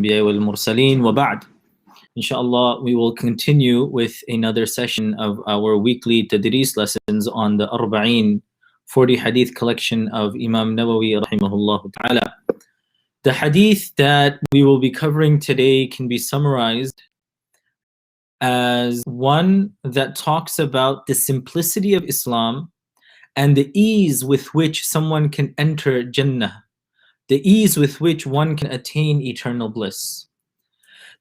الأنبياء والمرسلين وبعد. Inshallah, we will continue with another session of our weekly tadris lessons on the Arba'een 40 hadith collection of Imam Nawawi rahimahullah ta'ala. The hadith that we will be covering today can be summarized as one that talks about the simplicity of Islam and the ease with which someone can enter Jannah, the ease with which one can attain eternal bliss.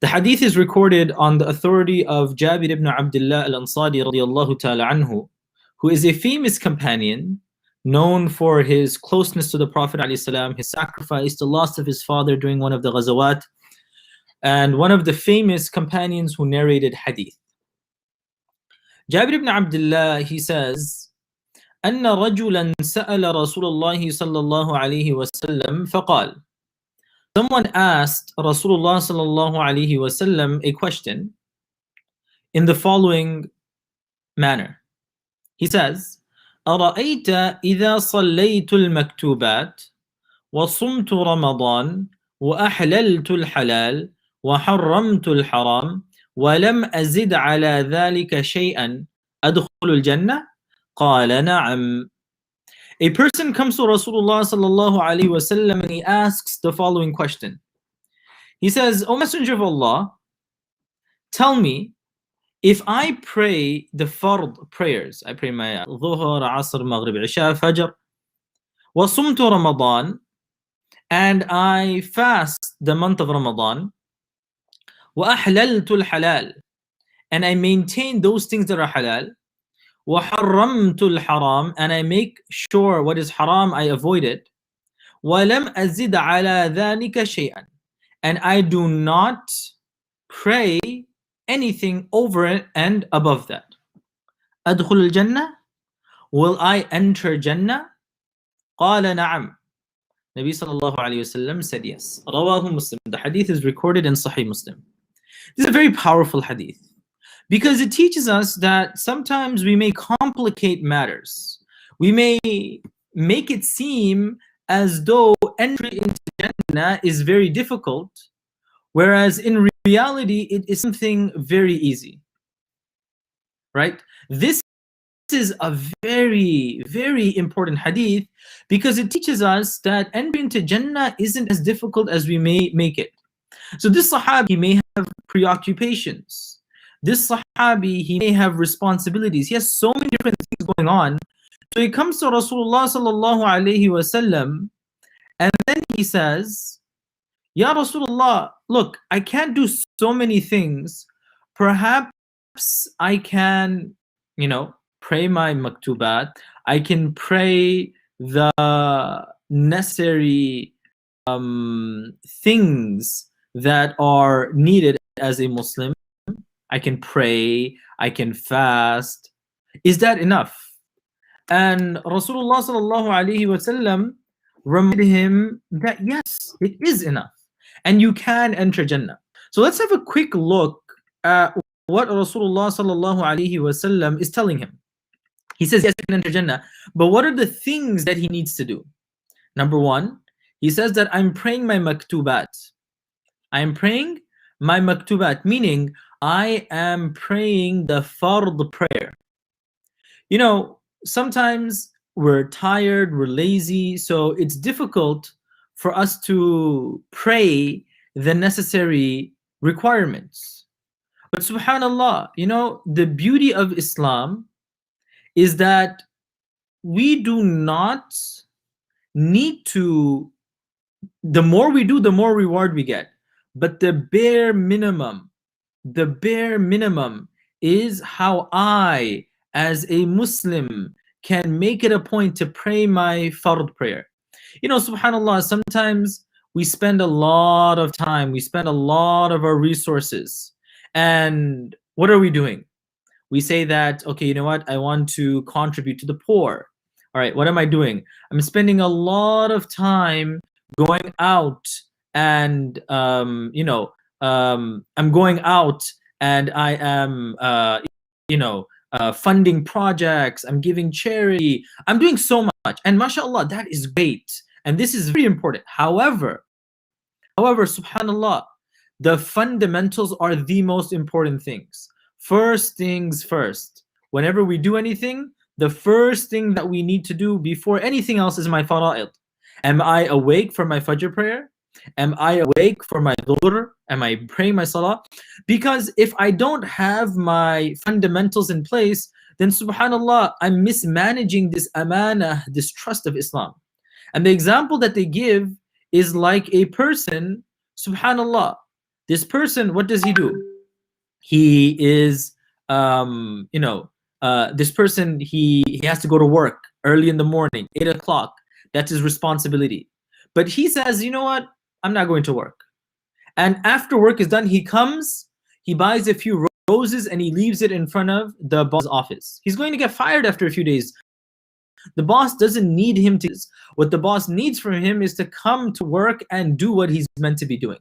The hadith is recorded on the authority of Jabir ibn Abdullah al-Ansari radiyallahu ta'ala anhu, who is a famous companion known for his closeness to the Prophet alayhi salam, his sacrifice, the loss of his father during one of the ghazawat, and one of the famous companions who narrated hadith. Jabir ibn Abdullah, he says, أن رجلا سأل رسول الله صلى الله عليه وسلم فقال. Someone asked Rasulullah sallallahu alaihi wasallam a question in the following manner. He says, أرأيت إذا صليت المكتوبات وصمت رمضان وأحللت الحلال وحرمت الحرام ولم أزد على ذلك شيئا أدخل الجنة؟ قال نعم. A person comes to Rasulullah sallallahu alaihi wasallam and he asks the following question. He says, O Messenger of Allah, tell me, if I pray the fard prayers, I pray my dhuhr, asr, maghrib, isha, fajr, wa sumtu Ramadan, and I fast the month of Ramadan, wa ahlaltu al-halal, and I maintain those things that are halal, وَحَرَّمْتُ الْحَرَامِ, and I make sure what is haram I avoid it, وَلَمْ أَزِدْ عَلَى ذَلِكَ شَيْئًا, and I do not pray anything over it and above that. أَدْخُلُ الْجَنَّةِ, will I enter Jannah? قَالَ نَعَمْ. Nabi sallallahu alayhi wasallam said yes. Rawahu Muslim. The hadith is recorded in Sahih Muslim. This is a very powerful hadith, because it teaches us that sometimes we may complicate matters. We may make it seem as though entry into Jannah is very difficult, whereas in reality it is something very easy. Right? This is a very, very important hadith, because it teaches us that entry into Jannah isn't as difficult as we may make it. So this Sahabi may have preoccupations. This Sahabi, he may have responsibilities. He has so many different things going on. So he comes to Rasulullah sallallahu alayhi wasallam, and then he says, Ya Rasulullah, look, I can't do so many things. Perhaps I can, pray my maktubat. I can pray the necessary things that are needed as a Muslim. I can pray, I can fast. Is that enough? And Rasulullah sallallahu alaihi wasallam reminded him that yes, it is enough, and you can enter Jannah. So let's have a quick look at what Rasulullah sallallahu alaihi wasallam is telling him. He says yes, you can enter Jannah, but what are the things that he needs to do? Number one, he says that I'm praying my maktubat. I am praying my maktubat, meaning I am praying the fard prayer. Sometimes we're tired, we're lazy, so it's difficult for us to pray the necessary requirements. But subhanallah, the beauty of Islam is that we do not need to, the more we do, the more reward we get. But the bare minimum is how I, as a Muslim, can make it a point to pray my fard prayer. Subhanallah, sometimes we spend a lot of time, we spend a lot of our resources, and what are we doing? We say that, okay, you know what, I want to contribute to the poor. All right, what am I doing? I'm spending a lot of time going out and I'm going out and I am funding projects, I'm giving charity, I'm doing so much, and mashallah, that is great, and this is very important. However, subhanallah, The fundamentals are the most important things. First things first. Whenever we do anything, the first thing that we need to do before anything else is my fara'id. Am I awake for my Fajr prayer? Am I awake for my dhuhr? Am I praying my salah? Because if I don't have my fundamentals in place, then subhanallah, I'm mismanaging this amana, this trust of Islam. And the example that they give is like a person, subhanallah, this person, what does he do? He is, this person, he has to go to work early in the morning, 8 o'clock. That's his responsibility. But he says, you know what? I'm not going to work. And after work is done, he comes, he buys a few roses and he leaves it in front of the boss's office. He's going to get fired after a few days. The boss doesn't need him to. What the boss needs from him is to come to work and do what he's meant to be doing.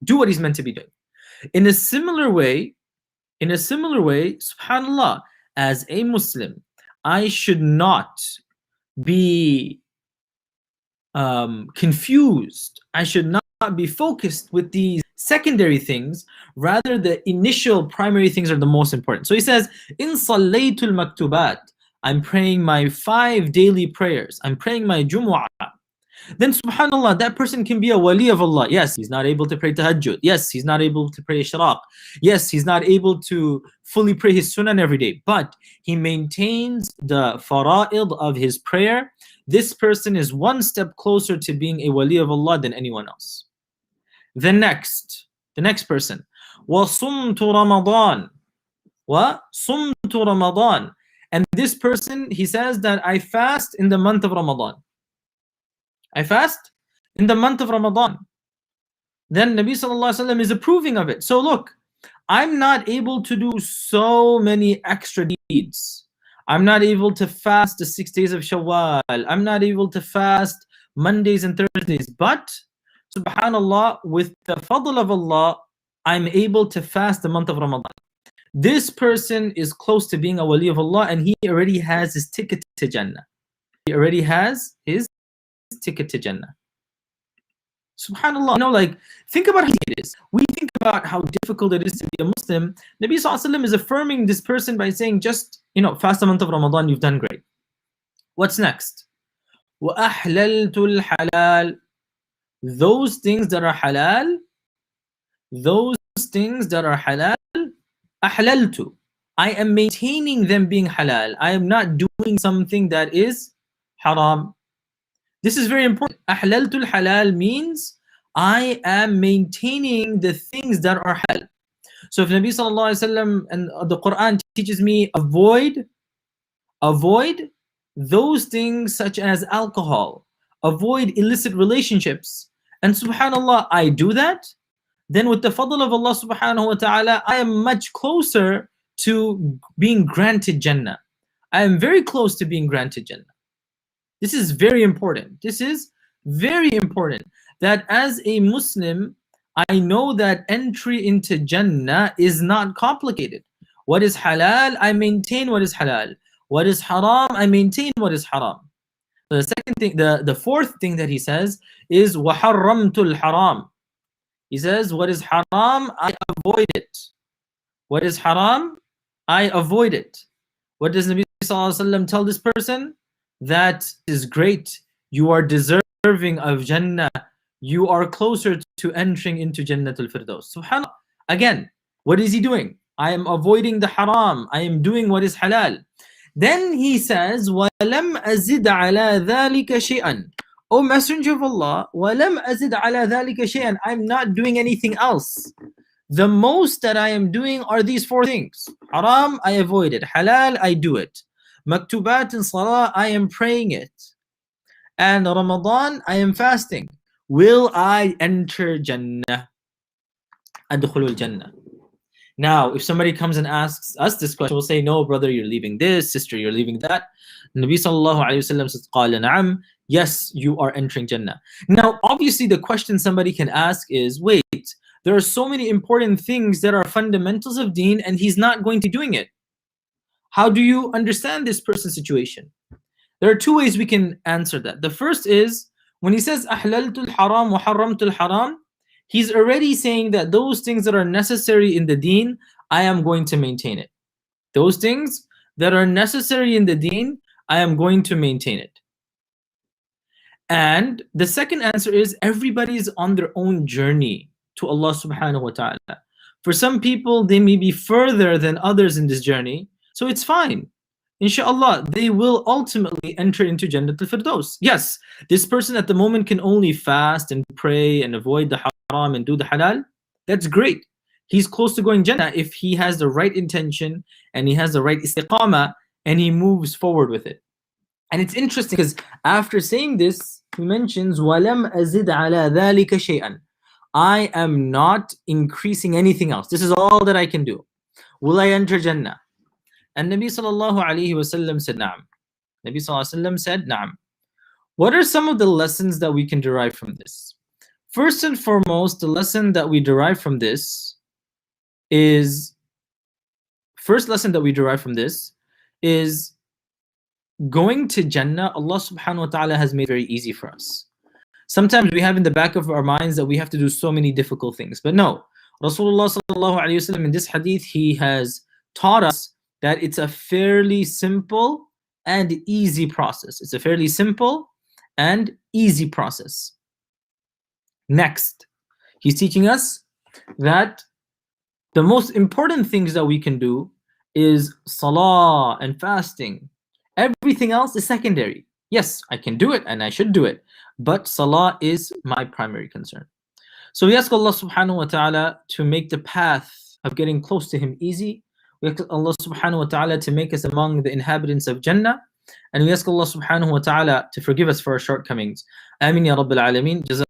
Do what he's meant to be doing. In a similar way, subhanallah, as a Muslim, I should not be confused. I should not be focused with these secondary things. Rather, the initial primary things are the most important. So he says, in sallaytul maktubat, I'm praying my 5 daily prayers. I'm praying my Jumu'ah. Then subhanallah, that person can be a wali of Allah. Yes, he's not able to pray tahajjud. Yes, he's not able to pray ishraq. Yes, he's not able to fully pray his sunan every day, but he maintains the fara'id of his prayer. This person is one step closer to being a wali of Allah than anyone else. The next person, وَصُمْتُ رَمَضَانَ وَصُمْتُ رَمَضَانَ. And this person, he says that I fast in the month of Ramadan. I fast in the month of Ramadan. Then Nabi Sallallahu Alaihi Wasallam is approving of it. So look, I'm not able to do so many extra deeds. I'm not able to fast the 6 days of Shawwal. I'm not able to fast Mondays and Thursdays. But subhanallah, with the fadl of Allah, I'm able to fast the month of Ramadan. This person is close to being a wali of Allah, and he already has his ticket to Jannah. He already has his ticket to Jannah. Subhanallah, think about how easy it is. We think about how difficult it is to be a Muslim. Nabi Sallallahu Alaihi Wasallam is affirming this person by saying, just, fast the month of Ramadan, you've done great. What's next? وَأَحْلَلْتُ الْحَلَالِ. Those things that are halal, أحللت. I am maintaining them being halal. I am not doing something that is haram. This is very important. Ahlaltul halal means I am maintaining the things that are halal. So if Nabi Sallallahu Alaihi Wasallam and the Quran teaches me avoid those things such as alcohol, avoid illicit relationships, and subhanallah, I do that, then with the fadl of Allah subhanahu wa ta'ala, I am much closer to being granted Jannah. I am very close to being granted Jannah. This is very important. This is very important that as a Muslim, I know that entry into Jannah is not complicated. What is halal, I maintain what is halal. What is haram, I maintain what is haram. So the second thing, the fourth thing that he says is وَحَرَّمْتُ الْحَرَامِ. He says, what is haram, I avoid it. What is haram, I avoid it. What does Nabi Sallallahu Alaihi Wasallam tell this person? That is great. You are deserving of Jannah. You are closer to entering into Jannatul Firdaus. Subhanallah. Again, what is he doing? I am avoiding the haram. I am doing what is halal. Then he says, وَلَمْ أَزِدْ عَلَى ذَلِكَ شَيْئًا. O Messenger of Allah, وَلَمْ أَزِدْ عَلَى ذَلِكَ شَيْئًا. I'm not doing anything else. The most that I am doing are these 4 things. Haram, I avoid it. Halal, I do it. Maktubat and salah, I am praying it. And Ramadan, I am fasting. Will I enter Jannah? Adkhulul Jannah. Now, if somebody comes and asks us this question, we'll say, no, brother, you're leaving this, sister, you're leaving that. Nabi Sallallahu Alaihi Wasallam says, قَالَ نَعَمْ. Yes, you are entering Jannah. Now, obviously, the question somebody can ask is, wait, there are so many important things that are fundamentals of deen, and he's not going to be doing it. How do you understand this person's situation? There are 2 ways we can answer that. The first is, when he says, أَحْلَلْتُ الْحَرَامُ وَحَرَّمْتُ الْحَرَامُ, He's already saying that those things that are necessary in the deen, I am going to maintain it. Those things that are necessary in the deen, I am going to maintain it. And the second answer is everybody's on their own journey to Allah subhanahu wa ta'ala. For some people, they may be further than others in this journey, so it's fine. Inshallah, they will ultimately enter into Jannat al-Firdaus. Yes, this person at the moment can only fast and pray and avoid the haram and do the halal. That's great. He's close to going Jannah if he has the right intention and he has the right istiqamah and he moves forward with it. And it's interesting because after saying this, he mentions وَلَمْ أَزِدْ عَلَى ذَلِكَ شَيْئًا. I am not increasing anything else. This is all that I can do. Will I enter Jannah? And Nabi sallallahu alayhi wasallam said, Na'am. Nabi sallallahu alayhi wasallam said, Na'am. What are some of the lessons that we can derive from this? First and foremost, the lesson that we derive from this is, going to Jannah, Allah subhanahu wa ta'ala has made very easy for us. Sometimes we have in the back of our minds that we have to do so many difficult things. But no, Rasulullah sallallahu alayhi wasallam in this hadith, he has taught us that it's a fairly simple and easy process. It's a fairly simple and easy process. Next, he's teaching us that the most important things that we can do is salah and fasting. Everything else is secondary. Yes, I can do it and I should do it, but salah is my primary concern. So we ask Allah subhanahu wa ta'ala to make the path of getting close to Him easy. We ask Allah subhanahu wa ta'ala to make us among the inhabitants of Jannah. And we ask Allah subhanahu wa ta'ala to forgive us for our shortcomings. Ameen ya Rabbil Alameen.